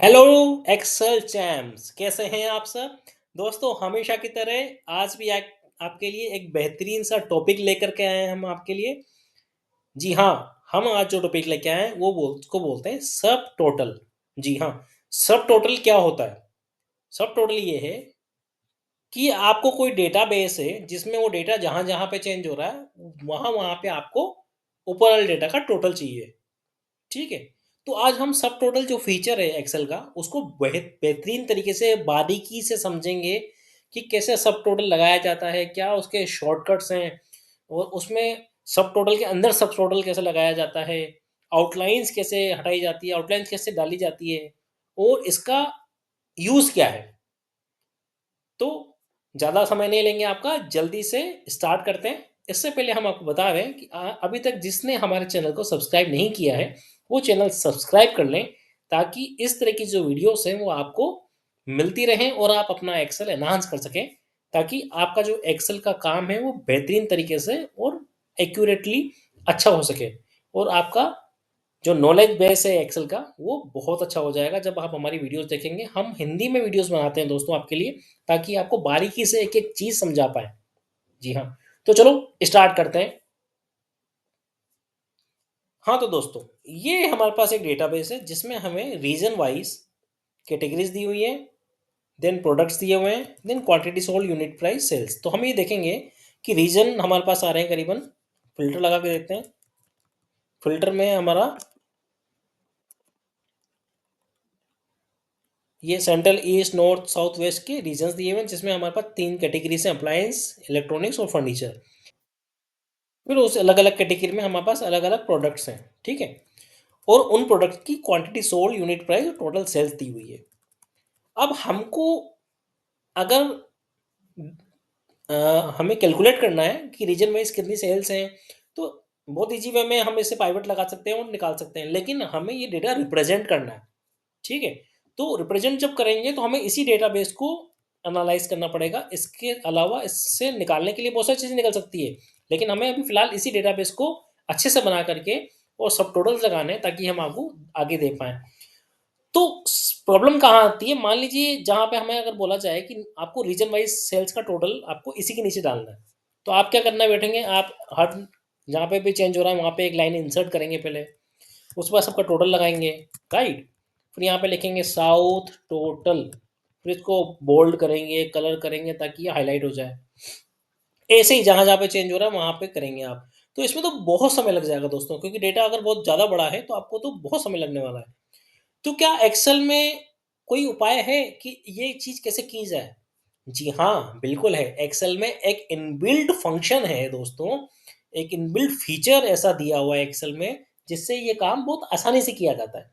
Hello Excel champs, कैसे हैं आप सब? दोस्तों, हमेशा की तरह आज भी आपके लिए एक बेहतरीन सा टॉपिक लेकर के आए हैं हम आपके लिए। जी हाँ, हम आज जो टॉपिक लेके आए हैं उसको बोलते हैं सब टोटल। जी हाँ, सब टोटल क्या होता है? सब टोटल ये है कि आपको कोई डेटाबेस है जिसमें वो डेटा जहाँ-जहाँ पे चेंज हो रहा है, वहाँ-वहाँ पे आपको ऊपर वाले डेटा का टोटल चाहिए। ठीक है? तो आज हम सब टोटल जो फीचर है एक्सेल का, उसको बेहतरीन तरीके से बारीकी से समझेंगे कि कैसे सब टोटल लगाया जाता है, क्या उसके शॉर्टकट्स हैं और उसमें सब टोटल के अंदर सब टोटल कैसे लगाया जाता है, आउटलाइन्स कैसे हटाई जाती है, आउटलाइन्स कैसे डाली जाती है और इसका यूज़ क्या है। तो ज़्यादा समय नहीं लेंगे आपका, जल्दी से स्टार्ट करते हैं। इससे पहले हम आपको बता रहे हैं कि अभी तक जिसने हमारे चैनल को सब्सक्राइब नहीं किया है, वो चैनल सब्सक्राइब कर लें, ताकि इस तरह की जो वीडियोस हैं, वो आपको मिलती रहें और आप अपना एक्सेल एनहांस कर सकें, ताकि आपका जो एक्सेल का काम है, वो बेहतरीन तरीके से और एक्यूरेटली अच्छा हो सके और आपका जो नॉलेज बेस है एक्सेल का, वो बहुत अच्छा हो जाएगा जब आप हमारी वीडियोस देखेंगे। हम हिंदी में वीडियोस बनाते हैं दोस्तों आपके लिए, ताकि आपको बारीकी से एक-एक चीज़ समझा पाएँ। जी हाँ, तो चलो स्टार्ट करते हैं। हाँ, तो दोस्तों, ये हमारे पास एक डेटाबेस है जिसमें हमें रीजन वाइज़ कैटेगरीज़ दी हुई हैं, देन प्रोडक्ट्स दिए हुए हैं, then quantity sold, unit price, sales. तो हम ये देखेंगे कि रीजन हमारे पास आ रहे हैं करीबन, फ़िल्टर लगा के देखते हैं। फ़िल्टर में हमारा ये central, east, north, south, west के रीजन्स दिए हुए हैं, जिसमें हमारे पास 3 कैटेगरीज़ हैं, अप्लायंस, इलेक्ट्रॉनिक्स और फर्नीचर। फिर उस अलग-अलग कैटेगरी में हमारे पास अलग-अलग प्रोडक्ट्स हैं, ठीक है? और उन प्रोडक्ट्स की क्वांटिटी सोल्ड, यूनिट प्राइस और टोटल सेल्स दी हुई है। अब हमको अगर अ, हमें कैलकुलेट करना है कि रीजन वाइज़ कितनी सेल्स हैं, तो बहुत ईज़ी वे में हम इससे पाइवट लगा सकते हैं और निकाल सकते हैं, लेकिन हमें ये डेटा रिप्रेज़ेंट करना है। ठीक है? तो रिप्रेज़ेंट जब करेंगे तो हमें इसी डेटाबेस को एनालाइज़ करना पड़ेगा। इसके अलावा इससे निकालने के लिए बहुत सारी चीज़ें निकल सकती है। लेकिन हमें अभी फ़िलहाल इसी डेटाबेस को अच्छे से बना करके और सबटोटल्स लगाने हैं, ताकि हम आपको आगे दे पाएँ। तो प्रॉब्लम कहाँ आती है? मान लीजिए जहाँ पे हमें अगर बोला जाए कि आपको रीजन वाइज़ सेल्स का टोटल आपको इसी के नीचे डालना है। तो आप क्या करना बैठेंगे, आप हर जहाँ पे भी चेंज हो रहा है वहाँ पे एक लाइन इंसर्ट करेंगे पहले। उसके बाद सबका टोटल लगाएँगे, राइट? फिर यहाँ पे लिखेंगे साउथ टोटल, फिर इसको बोल्ड करेंगे, कलर करेंगे ताकि ये हाइलाइट हो जाए। ऐसे ही जहाँ-जहाँ पे चेंज हो रहा है वहाँ पे करेंगे आप। तो इसमें तो बहुत समय लग जाएगा दोस्तों, क्योंकि डेटा अगर बहुत ज़्यादा बड़ा है तो आपको तो बहुत समय लगने वाला है। तो क्या एक्सेल में कोई उपाय है कि ये चीज़ कैसे की जाए? जी हाँ, बिल्कुल है। एक्सेल में एक इनबिल्ट फ़ंक्शन है दोस्तों, एक इनबिल्ट फ़ीचर ऐसा दिया हुआ है एक्सेल में, जिससे ये काम बहुत आसानी से किया जाता है।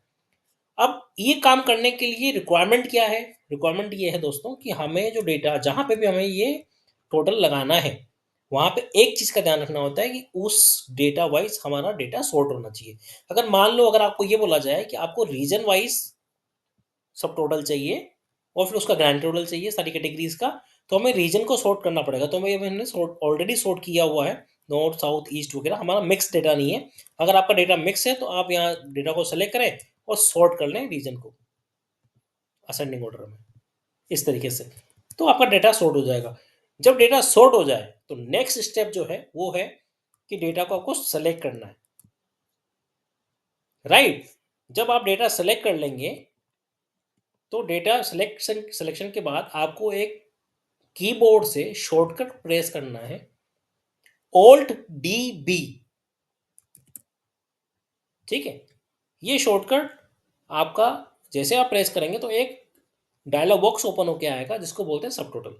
अब ये काम करने के लिए रिक्वायरमेंट क्या है? रिक्वायरमेंट ये है दोस्तों कि हमें जो डेटा जहाँ पे भी हमें ये टोटल लगाना है, वहाँ पे एक चीज़ का ध्यान रखना होता है कि उस डेटा वाइज़ हमारा डेटा सॉर्ट होना चाहिए। अगर मान लो अगर आपको ये बोला जाए कि आपको रीजन वाइज़ सब टोटल चाहिए और फिर उसका ग्रैंड टोटल चाहिए सारी कैटेगरीज़ का, तो हमें रीजन को सॉर्ट करना पड़ेगा। तो हमें हमने सॉर्ट ऑलरेडी सॉर्ट किया हुआ है, नॉर्थ, साउथ, ईस्ट वगैरह हमारा मिक्स डेटा नहीं है। अगर आपका डेटा मिक्स है तो आप यहाँ डेटा को सेलेक्ट करें और सॉर्ट कर लें रीजन को असेंडिंग ऑर्डर में, इस तरीके से। तो आपका डेटा सॉर्ट हो जाएगा। जब डेटा सॉर्ट हो जाए, तो नेक्स्ट स्टेप जो है, वो है कि डेटा को आपको सेलेक्ट करना है, राइट? जब आप डेटा सेलेक्ट कर लेंगे, तो डेटा सिलेक्शन के बाद आपको एक कीबोर्ड से शॉर्टकट प्रेस करना है, ऑल्ट डी बी, ठीक है? ये शॉर्टकट आपका जैसे आप प्रेस करेंगे तो एक डायलॉग बॉक्स ओपन होके आएगा, जिसको बोलते हैं सब टोटल।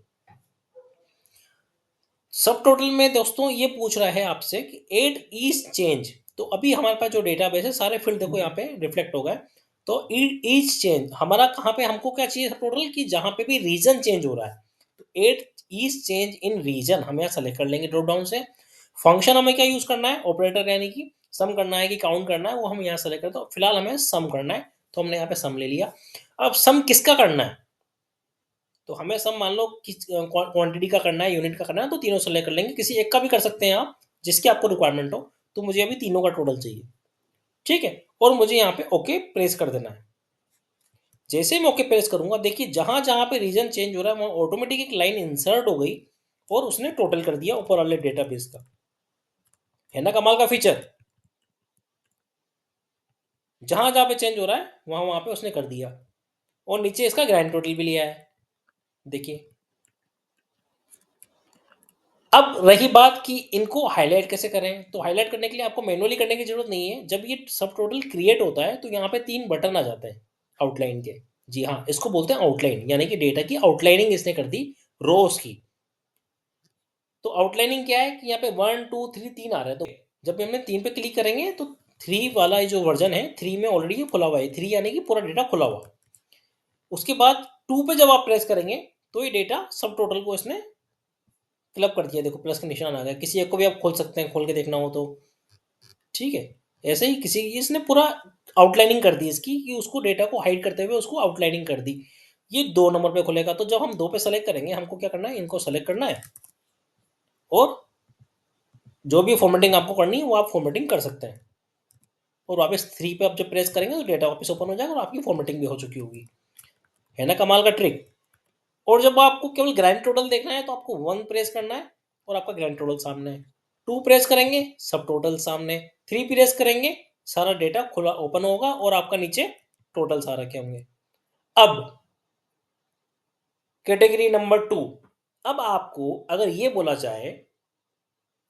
सब टोटल में दोस्तों ये पूछ रहा है आपसे कि ऐड ईच चेंज। तो अभी हमारे पास जो डेटाबेस है, सारे फील्ड देखो यहाँ पे रिफ्लेक्ट हो गए। तो ईच चेंज हमारा कहाँ पे, हमको क्या चाहिए सब टोटल की जहाँ पे भी रीजन चेंज हो रहा है, तो add each change in region हम यहाँ सेलेक्ट कर लेंगे ड्रॉप डाउन से। फंक्शन हमें क्या यूज करना है, ऑपरेटर, यानी कि सम करना है कि काउंट करना है, वो हम यहाँ सेलेक्ट करते हैं। तो फिलहाल हमें सम करना है, तो हमने यहाँ पे सम ले लिया। अब सम किसका करना है, तो हमें सब मान लो किस क्वांटिटी का करना है, यूनिट का करना है, तो तीनों सेलेक्ट कर लेंगे। किसी एक का भी कर सकते हैं आप, जिसकी आपको रिक्वायरमेंट हो। तो मुझे अभी तीनों का टोटल चाहिए, ठीक है? और मुझे यहाँ पे ओके प्रेस कर देना है। जैसे मैं ओके प्रेस करूंगा, देखिए जहां जहां पे रीजन चेंज हो रहा है वहां ऑटोमेटिक एक लाइन इंसर्ट हो गई और उसने टोटल कर दिया ऊपर वाले डेटाबेस का। है ना कमाल का फीचर। जहां जहां पे चेंज हो रहा है वहां वहां पे उसने कर दिया और नीचे इसका ग्रैंड टोटल भी लिया है। देखिए, अब रही बात कि इनको हाईलाइट कैसे करें, तो हाईलाइट करने के लिए आपको मैनुअली करने की जरूरत नहीं है। जब ये सब टोटल क्रिएट होता है तो यहाँ पे 3 बटन आ जाते हैं आउटलाइन के। जी हाँ, इसको बोलते हैं आउटलाइन, यानी कि डेटा की आउटलाइनिंग इसने कर दी रोज की। तो आउटलाइनिंग क्या है कि यहाँ पे 1 2 3 3 आ रहा है, तो जब हमने 3 पे क्लिक करेंगे तो 3 वाला ये जो वर्जन है 3 में ऑलरेडी ये खुला हुआ है, 3 यानी कि पूरा डेटा खुला हुआ। उसके बाद 2 पे जब आप प्रेस करेंगे तो ये डेटा सब टोटल को इसने फिलअप कर दिया। देखो प्लस का निशान आ गया, किसी एक को भी आप खोल सकते हैं, खोल के देखना हो तो। ठीक है, ऐसे ही किसी इसने पूरा आउटलाइनिंग कर दी इसकी कि उसको डेटा को हाइड करते हुए उसको आउटलाइनिंग कर दी। ये 2 नंबर पे खुलेगा, तो जब हम 2 पे सेलेक्ट करेंगे हमको क्या करना है, इनको सेलेक्ट करना है और जो भी फॉर्मेटिंग आपको करनी है वो आप फॉर्मेटिंग कर सकते हैं। और वापस 3 पे आप जब प्रेस करेंगे तो डेटा वापस ओपन हो जाएगा और आपकी फॉर्मेटिंग भी हो चुकी होगी। है ना कमाल का ट्रिक। और जब आपको केवल ग्रैंड टोटल देखना है तो आपको 1 प्रेस करना है और आपका ग्रैंड टोटल सामने है। 2 प्रेस करेंगे सब टोटल सामने। 3 प्रेस करेंगे सारा डेटा खुला ओपन होगा और आपका नीचे टोटल सारा रखे होंगे। अब कैटेगरी नंबर 2। अब आपको अगर ये बोला जाए,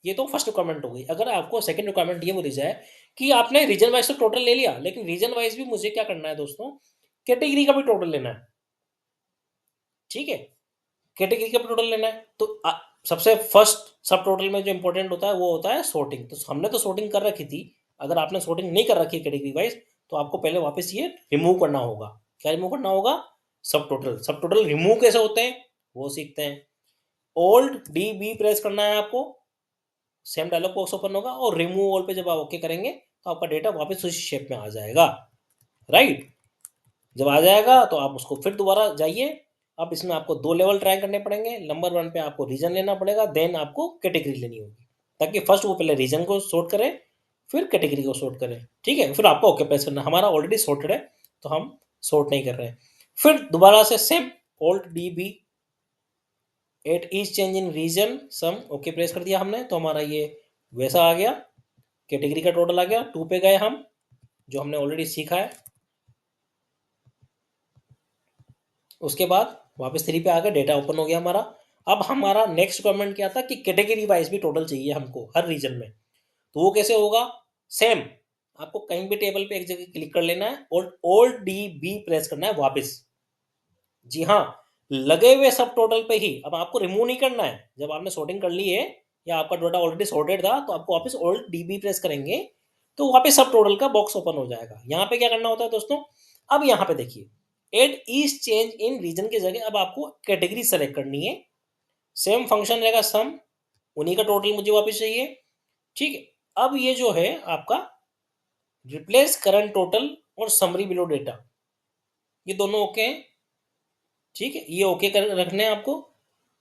ये तो फर्स्ट रिक्वायरमेंट हो गई। अगर आपको सेकंड रिक्वायरमेंट ये बोली जाए कि आपने रीजन वाइज तो टोटल ले लिया, लेकिन रीजन वाइज भी मुझे क्या करना है दोस्तों, कैटेगरी का भी टोटल लेना है। ठीक है, कैटेगरी का टोटल लेना है तो सबसे फर्स्ट सब टोटल में जो इंपॉर्टेंट होता है वो होता है सॉर्टिंग। तो हमने तो सॉर्टिंग कर रखी थी। अगर आपने सॉर्टिंग नहीं कर रखी है कैटेगरी वाइज तो आपको पहले वापस ये रिमूव करना होगा। क्या रिमूव करना होगा, सब टोटल रिमूव कैसे होते हैं वो सीखते हैं। ओल्ड डी बी प्रेस करना है आपको, सेम डायलॉग बॉक्स ओपन होगा और रिमूव ऑल पे जब आप ओके करेंगे तो आपका डेटा वापस उसी शेप में आ जाएगा। राइट, जब आ जाएगा तो आप उसको फिर दोबारा जाइए। अब इसमें आपको 2 लेवल ट्राई करने पड़ेंगे। नंबर 1 पे आपको रीजन लेना पड़ेगा, देन आपको कैटेगरी लेनी होगी, ताकि फर्स्ट वो पहले रीजन को सॉर्ट करे फिर कैटेगरी को सॉर्ट करें। ठीक है, फिर आपको ओके प्रेस करना। हमारा ऑलरेडी सॉर्टेड है तो हम सॉर्ट नहीं कर रहे हैं। फिर दोबारा से same old D B at each change in region some okay press कर दिया हमने, तो हमारा ये वैसा आ गया, कैटेगरी का टोटल आ गया। 2 पे गए हम, जो हमने ऑलरेडी सीखा है। उसके बाद वापस 3 पे आ गए, डेटा ओपन हो गया हमारा। अब हमारा नेक्स्ट रिक्वायरमेंट क्या था कि कैटेगरी वाइज भी टोटल चाहिए हमको हर रीजन में। तो वो कैसे होगा, सेम आपको कहीं भी टेबल पे एक जगह क्लिक कर लेना है और ओल्ड डी बी प्रेस करना है वापस। जी हाँ, लगे हुए सब टोटल पे ही। अब आपको रिमूव नहीं करना है। जब आपने सॉर्टिंग कर ली है या आपका डेटा ऑलरेडी सॉर्टेड था तो आपको वापस ओल्ड डी बी प्रेस करेंगे तो वापस सब टोटल का बॉक्स ओपन हो जाएगा। यहाँ पे क्या करना होता है दोस्तों, अब यहाँ पे देखिए add each change in region की जगह अब आपको कैटेगरी सेलेक्ट करनी है। सेम फंक्शन रहेगा सम, उन्हीं का टोटल मुझे वापस चाहिए। ठीक है, अब ये जो है आपका रिप्लेस करंट टोटल और समरी बिलो डेटा, ये दोनों ओके हैं। ठीक है, ये ओके कर रखने हैं आपको।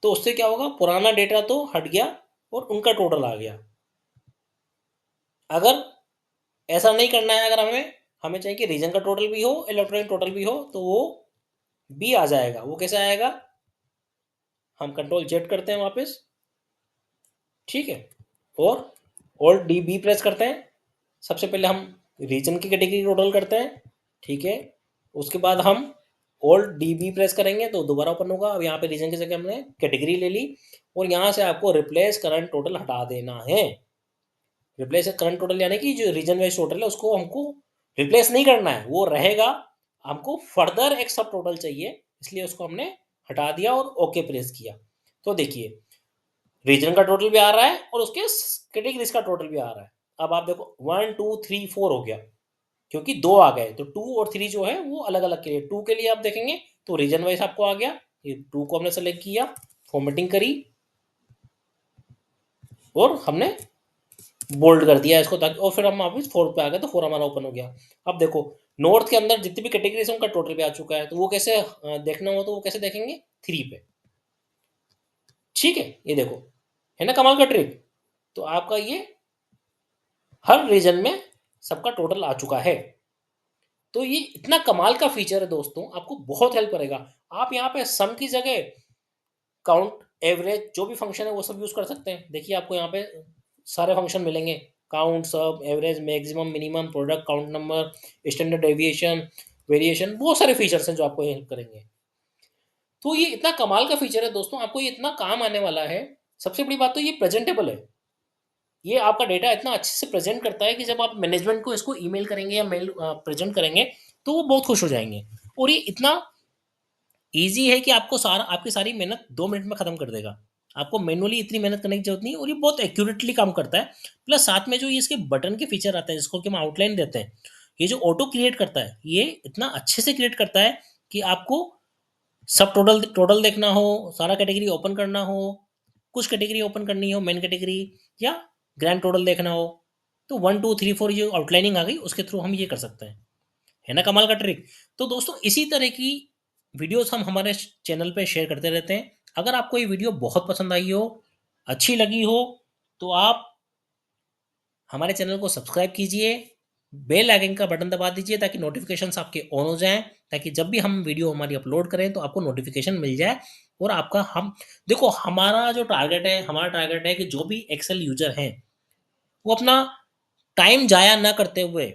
तो उससे क्या होगा, पुराना डेटा तो हट गया और उनका टोटल आ गया। अगर ऐसा नहीं करना है, अगर हमें हमें चाहिए कि रीजन का टोटल भी हो इलेक्ट्रॉनिक टोटल भी हो, तो वो बी आ जाएगा। वो कैसे आएगा, हम कंट्रोल जेड करते हैं वापस। ठीक है, और ऑल्ट डी बी प्रेस करते हैं। सबसे पहले हम रीजन की कैटेगरी टोटल करते हैं। ठीक है, उसके बाद हम ऑल्ट डी बी प्रेस करेंगे तो दोबारा ओपन होगा। अब यहाँ पे रीजन की जगह हमने कैटेगरी ले ली और यहाँ से आपको रिप्लेस करंट टोटल हटा देना है। रिप्लेस करंट टोटल यानी कि जो रीजन वाइज टोटल है उसको हमको रिप्लेस नहीं करना है, वो रहेगा। हमको फर्दर एक सब टोटल चाहिए, इसलिए उसको हमने हटा दिया और ओके प्रेस किया। तो देखिए रीजन का टोटल भी आ रहा है और उसके कैटेगरीज का टोटल भी आ रहा है। अब आप देखो 1 2 3 4 हो गया, क्योंकि 2 आ गए तो 2 और 3 जो है वो अलग अलग के लिए। 2 के लिए आप देखेंगे तो रीजन वाइज आपको आ गया, ये 2 को हमने सेलेक्ट किया, फॉर्मेटिंग करी और हमने बोल्ड कर दिया इसको, ताकि और फिर हम वापस 4 पे आ गए तो 4 हमारा ओपन हो गया। अब देखो नॉर्थ के अंदर जितनी भी कैटेगरीज है उनका टोटल भी आ चुका है, तो वो कैसे देखना हो तो वो कैसे देखेंगे, 3 पे। ठीक है, ये देखो, है ना कमाल का ट्रिक। तो आपका ये हर रीजन में सबका टोटल आ चुका है। तो ये इतना कमाल का फीचर है दोस्तों, आपको बहुत हेल्प करेगा। आप यहाँ पे सम की जगह काउंट, एवरेज जो भी फंक्शन है वो सब यूज़ कर सकते हैं। देखिए आपको यहाँ पे सारे फंक्शन मिलेंगे, काउंट, सब, average, maximum, minimum, product, count number, standard deviation, variation, बहुत सारे फीचर्स हैं जो आपको हेल्प करेंगे। तो ये इतना कमाल का फीचर है दोस्तों, आपको ये इतना काम आने वाला है। सबसे बड़ी बात तो ये प्रेजेंटेबल है। ये आपका डेटा इतना अच्छे से प्रेजेंट करता है कि जब आप मैनेजमेंट को इसको ईमेल करेंगे या मेल प्रेजेंट करेंगे, तो वो बहुत खुश हो जाएँगे। और ये इतना ईज़ी है कि आपको सारा आपकी सारी मेहनत 2 मिनट में खत्म कर देगा। आपको मैनुअली इतनी मेहनत करने की ज़रूरत नहीं है और ये बहुत एक्यूरेटली काम करता है। प्लस साथ में जो ये इसके बटन के फीचर आते हैं जिसको कि हम आउटलाइन देते हैं, ये जो ऑटो क्रिएट करता है, ये इतना अच्छे से क्रिएट करता है कि आपको सब टोटल टोटल देखना हो, सारा कैटेगरी ओपन करना हो, कुछ कैटेगरी ओपन करनी हो, मेन कैटेगरी, या ग्रैंड टोटल देखना हो, तो 1, 2, 3, 4 ये आउटलाइनिंग आ गई, उसके थ्रू हम ये कर सकते हैं। है ना कमाल का ट्रिक? तो दोस्तों इसी तरह की वीडियोज़ हम हमारे चैनल पे शेयर करते रहते हैं। अगर आपको ये वीडियो बहुत पसंद आई हो, अच्छी लगी हो, तो आप हमारे चैनल को सब्सक्राइब कीजिए, बेल आइकन का बटन दबा दीजिए ताकि नोटिफ़िकेशंस आपके ऑन हो जाएँ, ताकि जब भी हम वीडियो हमारी अपलोड करें तो आपको नोटिफ़िकेशन मिल जाए। और आपका हम देखो हमारा जो टारगेट है, हमारा टारगेट है कि जो भी एक्सेल यूज़र हैं, वो अपना टाइम ज़ाया ना करते हुए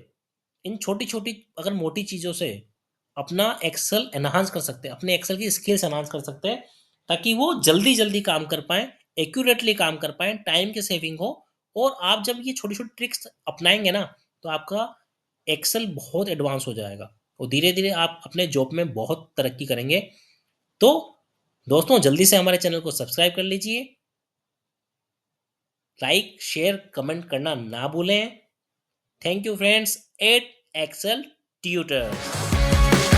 इन छोटी-छोटी अगर मोटी चीज़ों से अपना एक्सेल एनहांस कर सकते हैं, अपने एक्सेल की स्किल्स एनहांस कर सकते हैं, ताकि वो जल्दी-जल्दी काम कर पाएँ, एक्यूरेटली काम कर पाएँ, टाइम की सेविंग हो। और आप जब ये छोटी-छोटी ट्रिक्स अपनाएँगे ना, तो आपका एक्सेल बहुत एडवांस हो जाएगा और धीरे-धीरे आप अपने जॉब में बहुत तरक्की करेंगे। तो दोस्तों जल्दी से हमारे चैनल को सब्सक्राइब कर लीजिए, लाइक, शेयर, कमेंट करना ना भूलें। Thank you friends at Excel tutors.